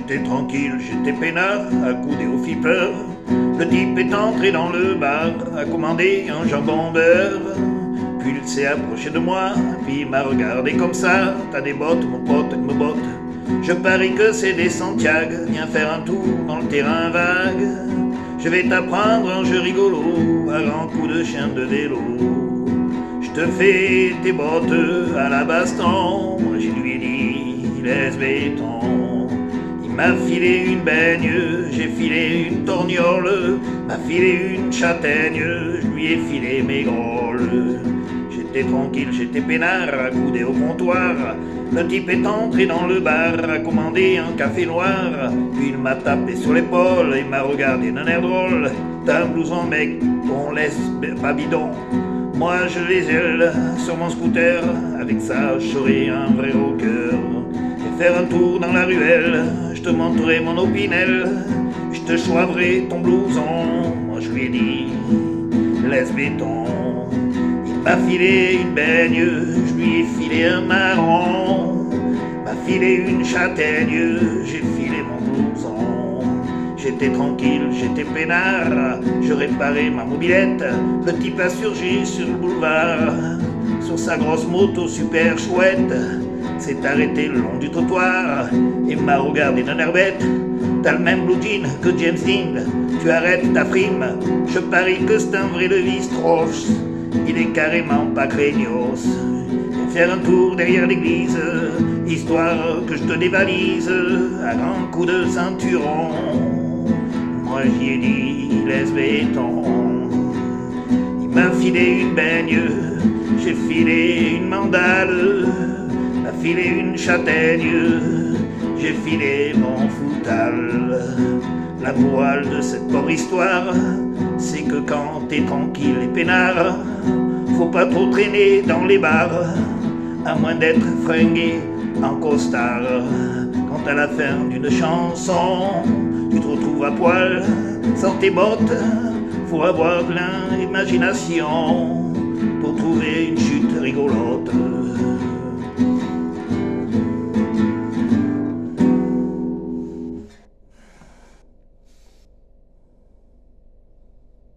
J'étais tranquille, j'étais peinard, accoudé au flipper. Le type est entré dans le bar, a commandé un jambon beurre. Puis il s'est approché de moi, puis il m'a regardé comme ça. T'as des bottes, mon pote, me botte. Je parie que c'est des Santiago, viens faire un tour dans le terrain vague. Je vais t'apprendre un jeu rigolo, à grands coups de chien de vélo. Je te fais tes bottes à la baston, je lui ai dit, laisse béton. Il m'a filé une baigne, j'ai filé une torgnole, m'a filé une châtaigne, je lui ai filé mes grolles. J'étais tranquille, j'étais peinard, accoudé au comptoir. Le type est entré dans le bar, a commandé un café noir. Puis il m'a tapé sur l'épaule, il m'a regardé d'un air drôle. T'as un blouson mec, on laisse pas bidon. Moi je les aile sur mon scooter, avec ça je serai un vrai rocker. Et faire un tour dans la ruelle, je te montrerai mon opinel, je te choiverai ton blouson. Moi je lui ai dit, laisse béton. Il m'a filé une baigne, je lui ai filé un marron. M'a filé une châtaigne, j'ai filé mon blouson. J'étais tranquille, j'étais peinard, je réparais ma mobilette. Le type a surgi sur le boulevard, sur sa grosse moto super chouette. S'est arrêté le long du trottoir et m'a regardé d'un air bête. T'as le même blue jean que James Dean, tu arrêtes ta frime. Je parie que c'est un vrai Lévi-Strauss, il est carrément pas craignos. Faire un tour derrière l'église, histoire que je te dévalise à grands coups de ceinturon. Moi j'y ai dit, laisse béton. Il m'a filé une baigne, j'ai filé une mandale, m'a filé une châtaigne, j'ai filé mon foutal. La morale de cette pauvre histoire, c'est que quand t'es tranquille et peinard, faut pas trop traîner dans les bars, à moins d'être fringué en costard. Quand à la fin d'une chanson, tu te retrouves à poil, sans tes bottes, faut avoir de l'imagination pour trouver une chute rigolote.